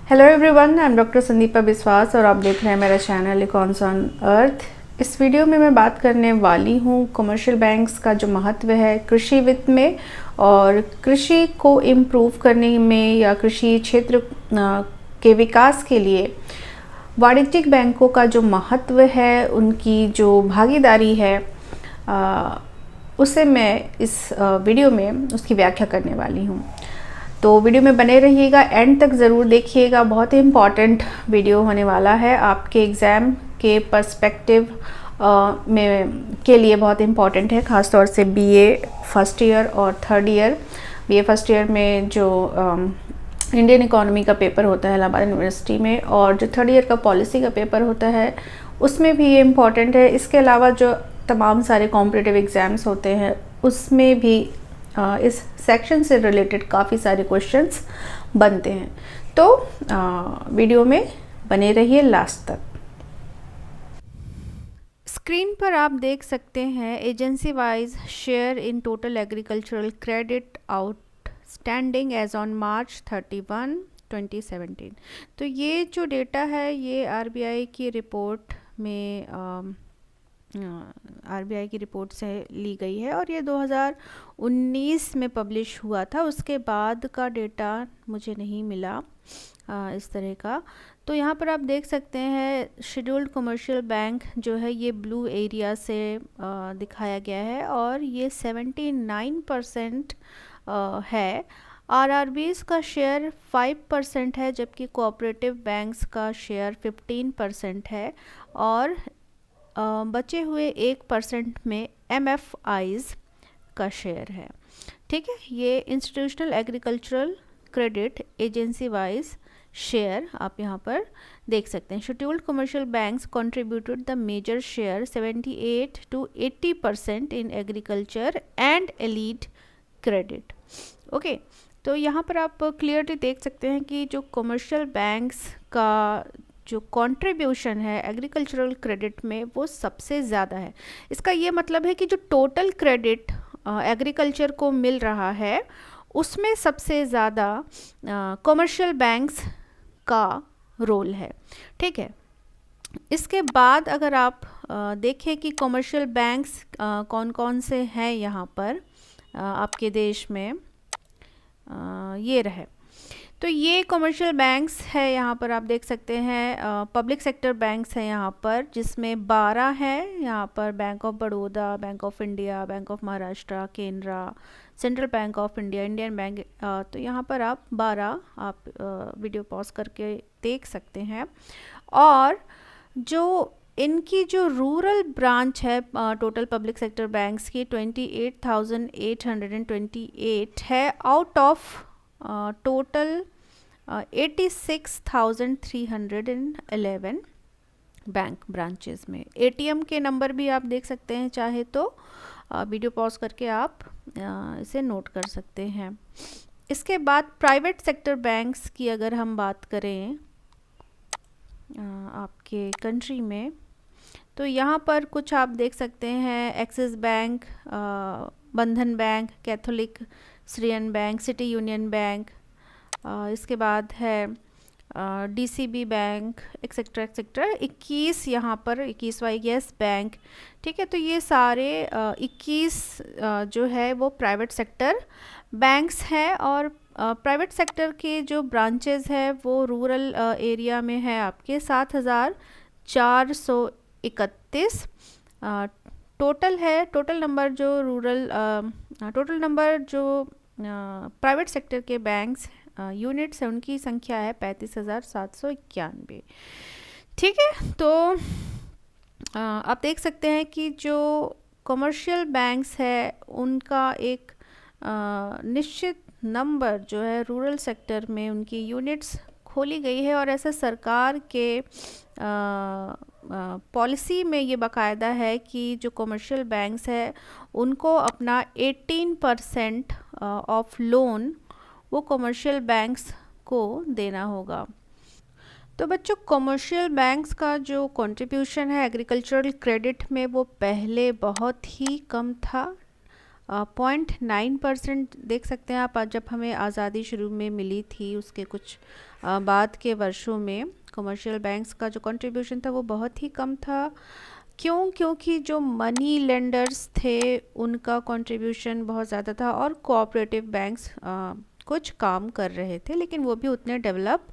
Hello everyone, I am doctor Sandeepa विश्वास और आप देख रहे हैं मेरा चैनल इकॉन्स ऑन अर्थ। इस वीडियो में मैं बात करने वाली हूँ कमर्शियल बैंक्स का जो महत्व है कृषि वित्त में और कृषि को इम्प्रूव करने में या कृषि क्षेत्र के विकास के लिए वाणिज्यिक बैंकों का जो महत्व है, उनकी जो भागीदारी है, उसे मैं इस वीडियो में उसकी व्याख्या करने वाली हूँ। तो वीडियो में बने रहिएगा, एंड तक ज़रूर देखिएगा। बहुत ही इम्पॉर्टेंट वीडियो होने वाला है, आपके एग्ज़ाम के पर्सपेक्टिव में के लिए बहुत इम्पॉर्टेंट है, ख़ासतौर से बीए फर्स्ट ईयर और third year. BA first year में जो इंडियन इकोनॉमी का पेपर होता है इलाहाबाद यूनिवर्सिटी में, और जो थर्ड ईयर का पॉलिसी का पेपर होता है उसमें भी ये इम्पॉर्टेंट है। इसके अलावा जो तमाम सारे कॉम्पिटिटिव एग्ज़ाम्स होते हैं उसमें भी इस सेक्शन से रिलेटेड काफ़ी सारे क्वेश्चंस बनते हैं। तो वीडियो में बने रहिए लास्ट तक। स्क्रीन पर आप देख सकते हैं agency wise share in total agricultural credit outstanding as on March 31, 2017। तो ये जो डेटा है ये आरबीआई की रिपोर्ट में आरबीआई की रिपोर्ट से ली गई है और ये 2019 में पब्लिश हुआ था। उसके बाद का डेटा मुझे नहीं मिला इस तरह का। तो यहाँ पर आप देख सकते हैं शेड्यूल्ड कमर्शियल बैंक जो है ये ब्लू एरिया से दिखाया गया है और ये 79% है। आरआरबीज का शेयर 5% है, जबकि कोऑपरेटिव बैंक्स का शेयर 15% है और बचे हुए 1% में एमएफआईज का शेयर है। ठीक है, ये institutional agricultural credit agency wise share आप यहाँ पर देख सकते हैं। Scheduled commercial banks contributed the major share 78 to 80% in agriculture and allied credit. Okay, तो यहाँ पर आप क्लियरली देख सकते हैं कि जो कमर्शियल बैंक्स का जो कंट्रीब्यूशन है एग्रीकल्चरल क्रेडिट में वो सबसे ज़्यादा है। इसका ये मतलब है कि जो टोटल क्रेडिट एग्रीकल्चर को मिल रहा है उसमें सबसे ज़्यादा कमर्शियल बैंक्स का रोल है। ठीक है, इसके बाद अगर आप देखें कि कमर्शियल बैंक्स कौन कौन से हैं यहाँ पर आपके देश में, ये रहे। तो ये कमर्शियल बैंक्स है, यहाँ पर आप देख सकते हैं पब्लिक सेक्टर बैंक्स हैं यहाँ पर, जिसमें 12 हैं यहाँ पर। Bank of Baroda, bank of India, bank of Maharashtra, Canara, central bank of India, Indian bank. तो यहाँ पर आप 12 आप वीडियो पॉज करके देख सकते हैं। और जो इनकी जो रूरल ब्रांच है टोटल पब्लिक सेक्टर बैंक्स की 28,828 है out of total 86,311 bank branches में। एटीएम के नंबर भी आप देख सकते हैं, चाहे तो वीडियो पॉज करके आप इसे नोट कर सकते हैं। इसके बाद प्राइवेट सेक्टर बैंक्स की अगर हम बात करें आपके कंट्री में, तो यहाँ पर कुछ आप देख सकते हैं एक्सिस बैंक, बंधन bank, Catholic Syrian bank, city union bank, इसके बाद है डीसीबी बैंक, एक्सेट्रा एक्सेट्रा। 21 यहाँ पर 21वां येस बैंक। ठीक है, तो ये सारे 21 जो है वो प्राइवेट सेक्टर बैंक्स हैं और प्राइवेट सेक्टर के जो ब्रांचेस है वो रूरल एरिया में है आपके 7,431 टोटल है। टोटल नंबर जो रूरल टोटल नंबर जो प्राइवेट सेक्टर के बैंक्स यूनिट्स है उनकी संख्या है 35,791। ठीक है, तो आप देख सकते हैं कि जो कमर्शियल बैंक्स है उनका एक निश्चित नंबर जो है रूरल सेक्टर में उनकी यूनिट्स खोली गई है और ऐसा सरकार के पॉलिसी में ये बाकायदा है कि जो कमर्शियल बैंक्स है उनको अपना 18% ऑफ लोन वो कमर्शियल बैंक्स को देना होगा। तो बच्चों, कमर्शियल बैंक्स का जो कंट्रीब्यूशन है एग्रीकल्चरल क्रेडिट में वो पहले बहुत ही कम था। 0.9% देख सकते हैं आप। आज जब हमें आज़ादी शुरू में मिली थी उसके कुछ बाद के वर्षों में कमर्शियल बैंक्स का जो कंट्रीब्यूशन था वो बहुत ही कम था। क्यों? क्योंकि जो मनी लेंडर्स थे उनका कंट्रीब्यूशन बहुत ज़्यादा था और कोऑपरेटिव बैंक्स कुछ काम कर रहे थे, लेकिन वो भी उतने डेवलप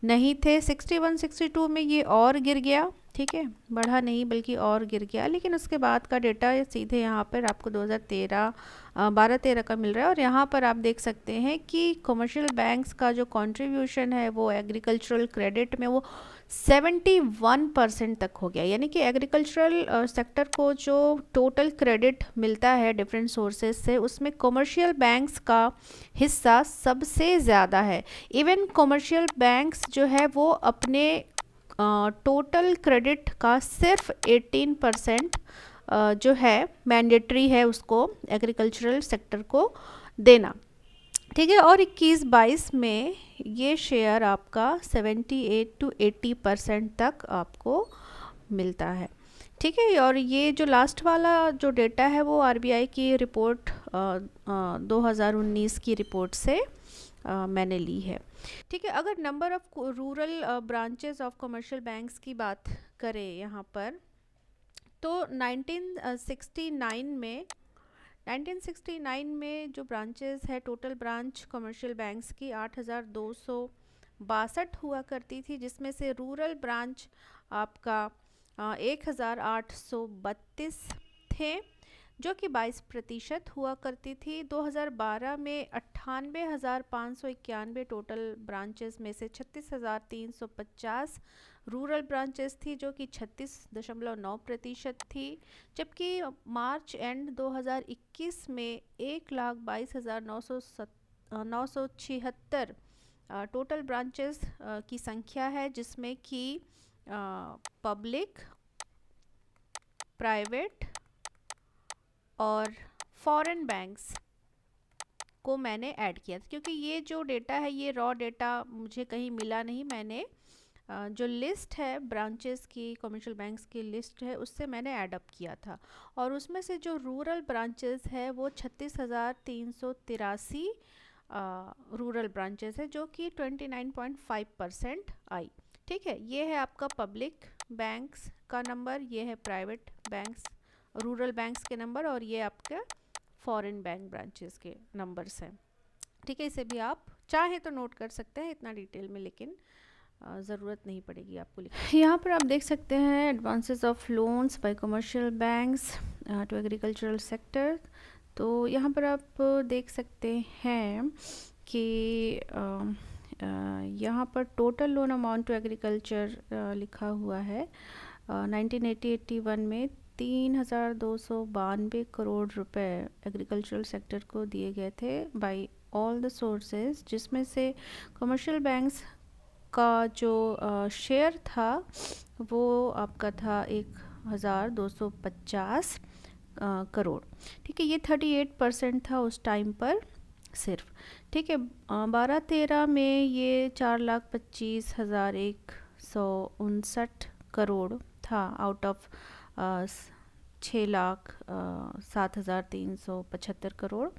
नहीं थे। 61-62 में ये और गिर गया, ठीक है, बढ़ा नहीं बल्कि और गिर गया। लेकिन उसके बाद का डेटा सीधे यहाँ पर आपको 2013 12-13 का मिल रहा है और यहाँ पर आप देख सकते हैं कि कमर्शियल बैंक्स का जो कंट्रीब्यूशन है वो एग्रीकल्चरल क्रेडिट में वो 71% तक हो गया। यानी कि एग्रीकल्चरल सेक्टर को जो टोटल क्रेडिट मिलता है डिफरेंट सोर्सेज से, उसमें कमर्शियल बैंक्स का हिस्सा सबसे ज़्यादा है। इवन कमर्शियल बैंक्स जो है वो अपने टोटल क्रेडिट का सिर्फ 18% जो है मैंडेटरी है उसको एग्रीकल्चरल सेक्टर को देना, ठीक है। और 21-22 में ये शेयर आपका 78-80% तक आपको मिलता है, ठीक है। और ये जो लास्ट वाला जो डेटा है वो आरबीआई की रिपोर्ट 2019 की रिपोर्ट से मैंने ली है, ठीक है। अगर number of rural branches of commercial banks की बात करें यहाँ पर, तो 1969 में जो ब्रांचेस है, टोटल ब्रांच कमर्शियल बैंक्स की 8,262 हुआ करती थी, जिसमें से रूरल ब्रांच आपका 1,832 थे, जो कि 22% हुआ करती थी। 2012 में 98,591 टोटल ब्रांचेस में से 36,350 रूरल ब्रांचेस थी, जो कि 36.9% थी। जबकि मार्च एंड 2021 में 1,22,976 टोटल ब्रांचेस की संख्या है, जिसमें कि पब्लिक, प्राइवेट और फॉरेन बैंक्स को मैंने ऐड किया था, क्योंकि ये जो डेटा है ये रॉ डेटा मुझे कहीं मिला नहीं। मैंने जो लिस्ट है ब्रांचेस की, कमर्शियल बैंक्स की लिस्ट है, उससे मैंने ऐड अप किया था और उसमें से जो रूरल ब्रांचेस है वो 36,383 रूरल ब्रांचेस है, जो कि 29.5% आई, ठीक है। ये है आपका पब्लिक बैंक्स का नंबर, ये है प्राइवेट बैंक्स रूरल बैंक्स के नंबर और ये आपके फॉरेन बैंक ब्रांचेस के नंबर्स हैं, ठीक है। इसे भी आप चाहे तो नोट कर सकते हैं इतना डिटेल में, लेकिन ज़रूरत नहीं पड़ेगी आपको लिखने। यहाँ पर आप देख सकते हैं advances of loans by commercial banks to agricultural sector. तो यहाँ पर आप देख सकते हैं कि यहाँ पर total loan amount to agriculture लिखा हुआ है 1980-81 में 3,292 करोड़ रुपए एग्रीकल्चरल सेक्टर को दिए गए थे बाय ऑल द सोर्सेज, जिसमें से कमर्शियल बैंक्स का जो शेयर था वो आपका था 1,250 करोड़, ठीक है। ये 38% था उस टाइम पर सिर्फ, ठीक है। 12-13 में ये 4,25,159 करोड़ था आउट ऑफ 6,07,375 करोड़,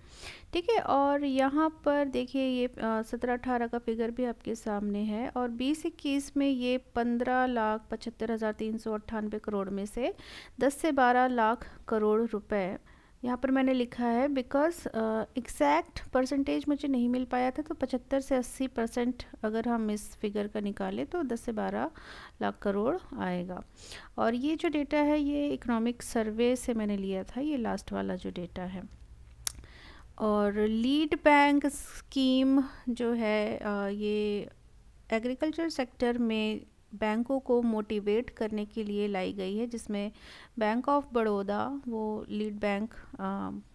ठीक है। और यहाँ पर देखिए ये 17-18 का फिगर भी आपके सामने है और 20-21 में ये 15,75,398 करोड़ में से 10 से 12 लाख करोड़ रुपए यहाँ पर मैंने लिखा है, बिकॉज एग्जैक्ट परसेंटेज मुझे नहीं मिल पाया था। तो 75 से 80% अगर हम इस फिगर का निकालें तो 10 से 12 लाख करोड़ आएगा। और ये जो डेटा है ये इकोनॉमिक सर्वे से मैंने लिया था, ये लास्ट वाला जो डेटा है। और लीड बैंक स्कीम जो है ये एग्रीकल्चर सेक्टर में बैंकों को मोटिवेट करने के लिए लाई गई है, जिसमें बैंक ऑफ बड़ौदा वो लीड बैंक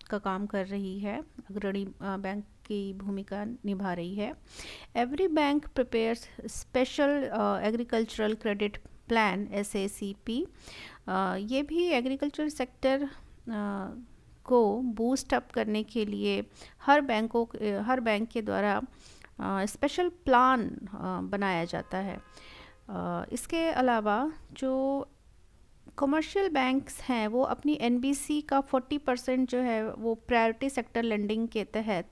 का काम कर रही है, अग्रणी बैंक की भूमिका निभा रही है। Every bank prepares special agricultural credit plan SACP। ये भी एग्रीकल्चर सेक्टर को बूस्ट अप करने के लिए हर बैंक के द्वारा स्पेशल प्लान बनाया जाता है। इसके अलावा जो कमर्शियल बैंक्स हैं वो अपनी एनबीसी का 40% जो है वो प्रायोरिटी सेक्टर लेंडिंग के तहत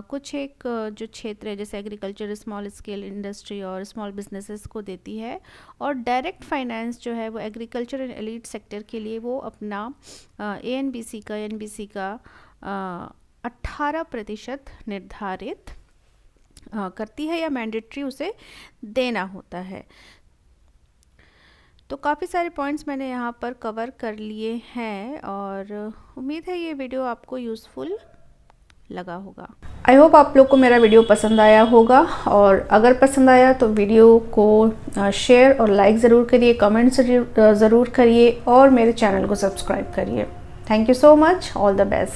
कुछ एक जो क्षेत्र है जैसे एग्रीकल्चर, स्मॉल स्केल इंडस्ट्री और स्मॉल बिजनेसेस को देती है, और डायरेक्ट फाइनेंस जो है वो एग्रीकल्चर एंड एलीट सेक्टर के लिए वो अपना एनबीसी का 18% निर्धारित करती है या मैंडेटरी उसे देना होता है। तो काफ़ी सारे पॉइंट्स मैंने यहाँ पर कवर कर लिए हैं और उम्मीद है ये वीडियो आपको यूज़फुल लगा होगा। आई होप आप लोग को मेरा वीडियो पसंद आया होगा, और अगर पसंद आया तो वीडियो को शेयर और लाइक ज़रूर करिए, कमेंट ज़रूर करिए और मेरे चैनल को सब्सक्राइब करिए। Thank you so much, all the best.